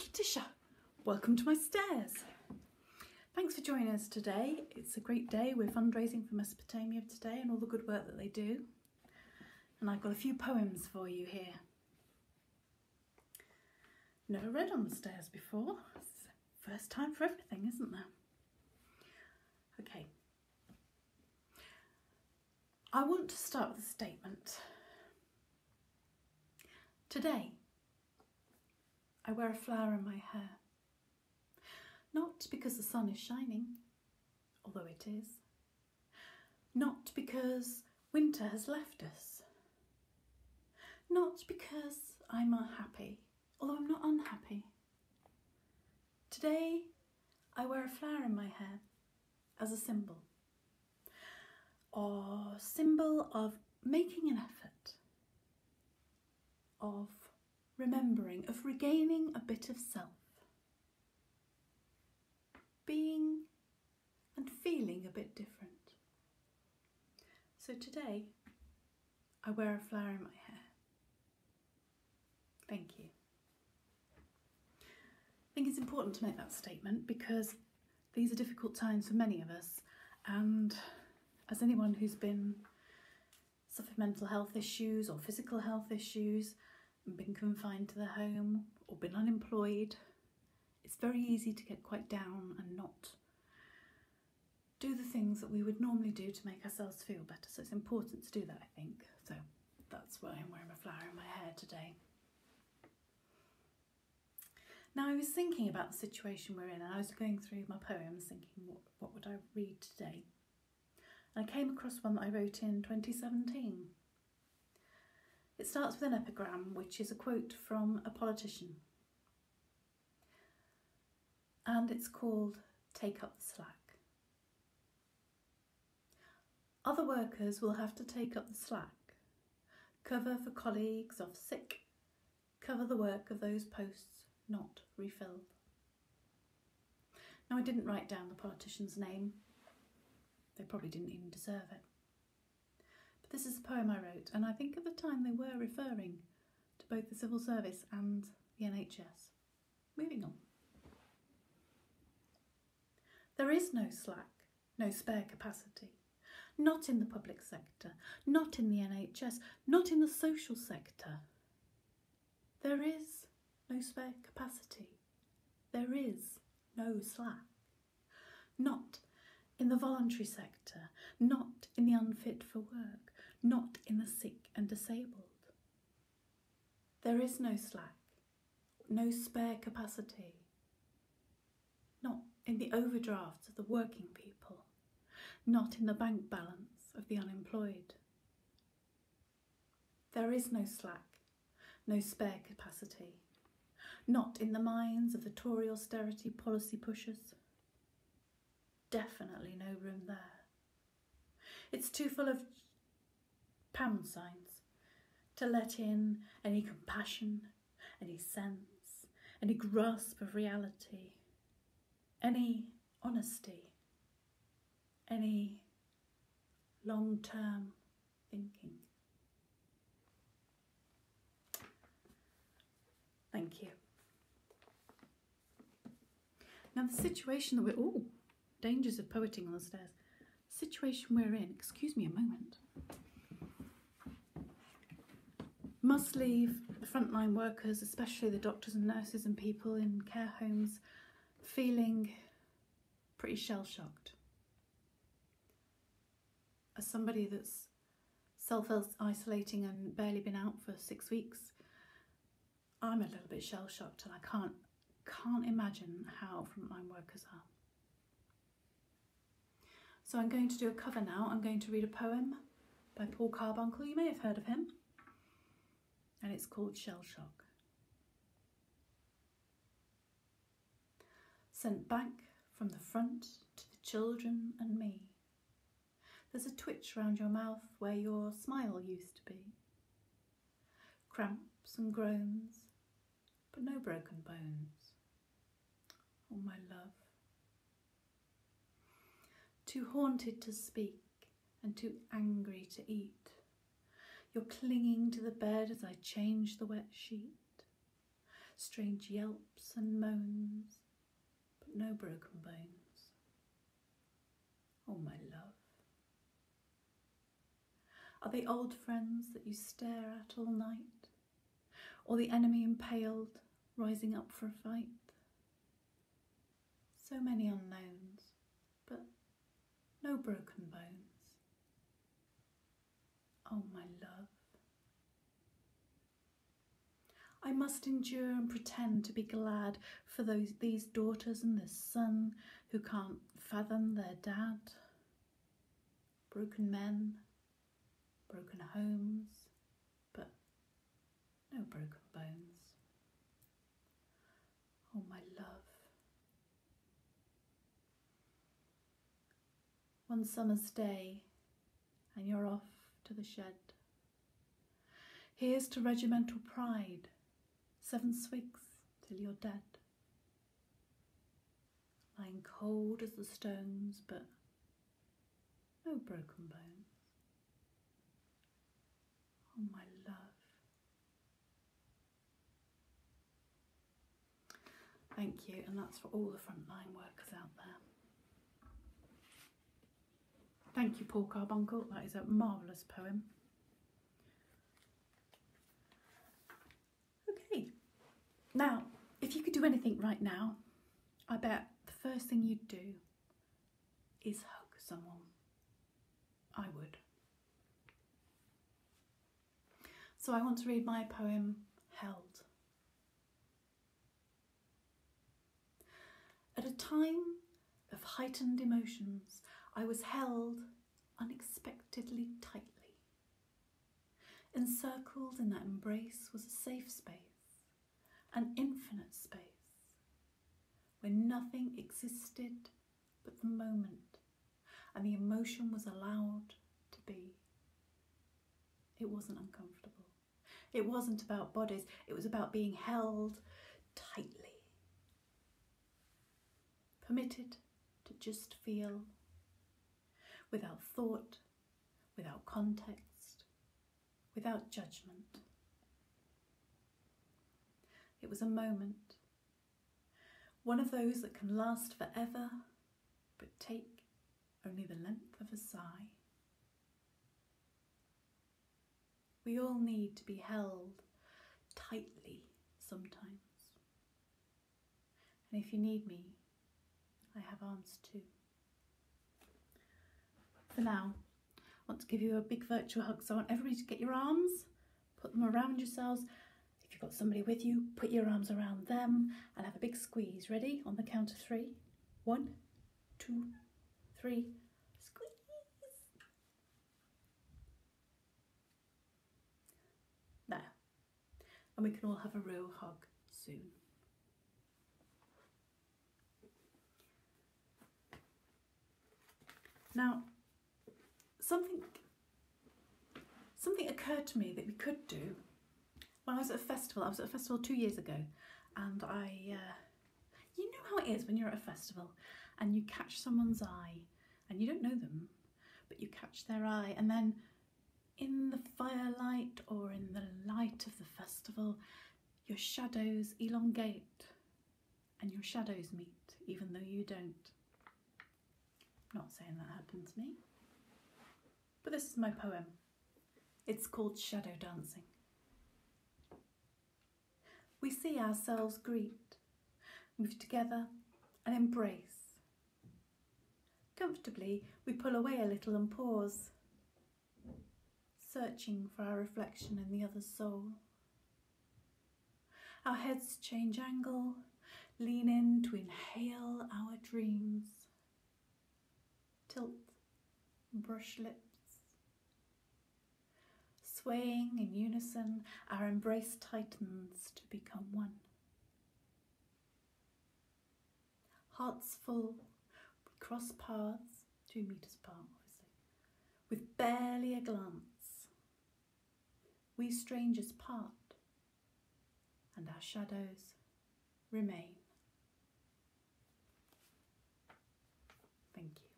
Lytisha. Welcome to my stairs. Thanks for joining us today. It's a great day. We're fundraising for Mesopotamia today and all the good work that they do. And I've got a few poems for you here. Never read on the stairs before. It's the first time for everything, isn't there? Okay. I want to start with a statement. Today, I wear a flower in my hair. Not because the sun is shining, although it is. Not because winter has left us. Not because I'm unhappy, although I'm not unhappy. Today, I wear a flower in my hair as a symbol. Or symbol of making an effort, of remembering, of regaining a bit of self. Being and feeling a bit different. So today, I wear a flower in my hair. Thank you. I think it's important to make that statement because these are difficult times for many of us, and as anyone who's suffered mental health issues or physical health issues and been confined to their home or been unemployed, it's very easy to get quite down and not do the things that we would normally do to make ourselves feel better. So it's important to do that, I think. So that's why I'm wearing a flower in my hair today. Now I was thinking about the situation we're in, and I was going through my poems thinking what would I read today. And I came across one that I wrote in 2017. It starts with an epigram, which is a quote from a politician. And it's called Take Up the Slack. Other workers will have to take up the slack. Cover for colleagues off sick. Cover the work of those posts not refilled. Now I didn't write down the politician's name. They probably didn't even deserve it. But this is a poem I wrote, and I think at the time they were referring to both the civil service and the NHS. Moving on. There is no slack, no spare capacity. Not in the public sector, not in the NHS, not in the social sector. There is no spare capacity. There is no slack. Not in the voluntary sector, not in the unfit for work, not in the sick and disabled. There is no slack, no spare capacity. Not in the overdrafts of the working people, not in the bank balance of the unemployed. There is no slack, no spare capacity, not in the minds of the Tory austerity policy pushers. Definitely no room there. It's too full of pound signs to let in any compassion, any sense, any grasp of reality, any honesty, any long-term thinking. Thank you. Now the situation that we're... dangers of poeting on the stairs. The situation we're in, excuse me a moment, must leave the frontline workers, especially the doctors and nurses and people in care homes, feeling pretty shell-shocked. As somebody that's self-isolating and barely been out for 6 weeks, I'm a little bit shell-shocked, and I can't imagine how frontline workers are. So I'm going to do a cover now. I'm going to read a poem by Carbuncle. You may have heard of him. And it's called Shellshock. Sent back from the front to the children and me. There's a twitch round your mouth where your smile used to be. Cramps and groans, but no broken bones. Oh, my love. Too haunted to speak and too angry to eat. You're clinging to the bed as I change the wet sheet. strange yelps and moans, but no broken bones. Oh, my love. Are they old friends that you stare at all night? Or the enemy impaled, rising up for a fight? So many unknowns, but no broken bones. Oh, my love. I must endure and pretend to be glad for these daughters and this son who can't fathom their dad. Broken men, broken homes, but no broken bones. Oh, my love. One summer's day, and you're off to the shed. Here's to regimental pride, 7 swigs till you're dead. Lying cold as the stones, but no broken bones. Oh, my love. Thank you, and that's for all the frontline workers out there. Thank you, Paul Carbuncle. That is a marvellous poem. Okay, now, if you could do anything right now, I bet the first thing you'd do is hug someone. I would. So I want to read my poem, Held. At a time of heightened emotions, I was held unexpectedly tightly. Encircled in that embrace was a safe space, an infinite space, where nothing existed but the moment, and the emotion was allowed to be. It wasn't uncomfortable. It wasn't about bodies. It was about being held tightly. Permitted to just feel, without thought, without context, without judgment. It was a moment, one of those that can last forever, but take only the length of a sigh. We all need to be held tightly sometimes. And if you need me, I have arms too. For now, I want to give you a big virtual hug, so I want everybody to get your arms, put them around yourselves. If you've got somebody with you, put your arms around them and have a big squeeze. Ready? On the count of 3. 1, 2, 3. Squeeze. There. And we can all have a real hug soon. Now, something occurred to me that we could do. When I was at a festival, 2 years ago, and you know how it is when you're at a festival and you catch someone's eye, and you don't know them, but you catch their eye, and then in the firelight or in the light of the festival, your shadows elongate and your shadows meet, even though you don't. I'm not saying that happened to me, but this is my poem. It's called Shadow Dancing. We see ourselves greet, move together and embrace. Comfortably, we pull away a little and pause, searching for our reflection in the other's soul. Our heads change angle, lean in to inhale our dreams. Tilt, brush lips. Swaying in unison, our embrace tightens to become one. Hearts full, we cross paths, 2 meters apart obviously, with barely a glance. We strangers part, and our shadows remain. Thank you.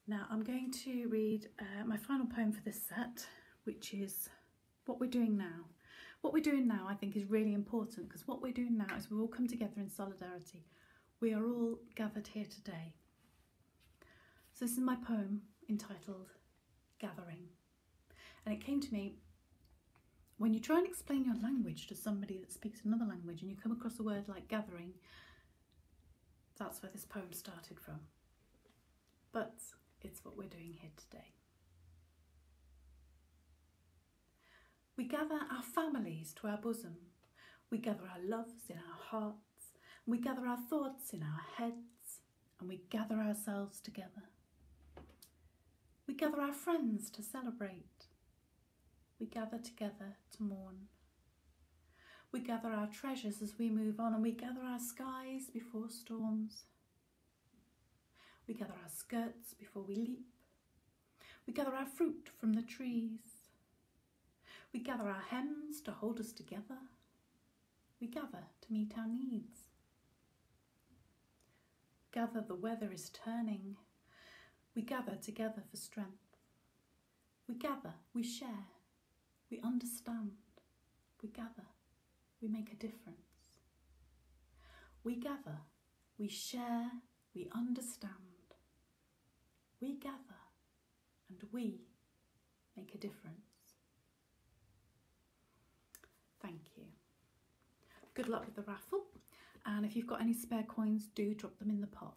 Now I'm going to read my final poem for this set, which is what we're doing now. What we're doing now, I think, is really important, because what we're doing now is we've all come together in solidarity. We are all gathered here today. So this is my poem entitled Gathering. And it came to me when you try and explain your language to somebody that speaks another language and you come across a word like gathering. That's where this poem started from. But it's what we're doing here today. We gather our families to our bosom. We gather our loves in our hearts. And we gather our thoughts in our heads. And we gather ourselves together. We gather our friends to celebrate. We gather together to mourn. We gather our treasures as we move on, and we gather our skies before storms. We gather our skirts before we leap. We gather our fruit from the trees. We gather our hems to hold us together. We gather to meet our needs. Gather, the weather is turning. We gather together for strength. We gather, we share, we understand. We gather, we make a difference. We gather, we share, we understand. We gather, and we make a difference. Thank you. Good luck with the raffle, and if you've got any spare coins, do drop them in the pot.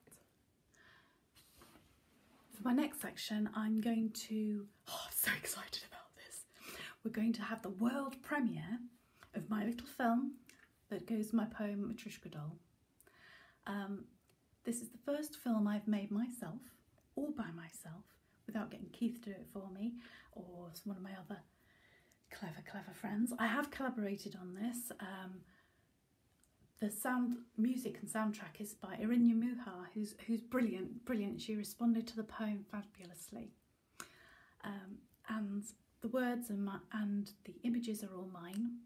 For my next section, I'm going to, I'm so excited about this. We're going to have the world premiere of my little film that goes my poem Matryoshka Doll. This is the first film I've made myself, all by myself, without getting Keith to do it for me, or one of my other clever friends. I have collaborated on this. The music and soundtrack is by Irinya Muha, who's brilliant. She responded to the poem fabulously. And the words and the images are all mine.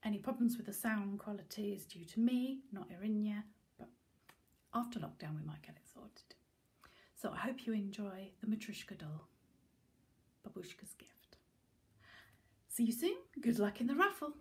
Any problems with the sound quality is due to me, not Irinya, but after lockdown we might get it sorted. So I hope you enjoy the Matryoshka Doll, Babushka's gift. See you soon. Good luck in the raffle.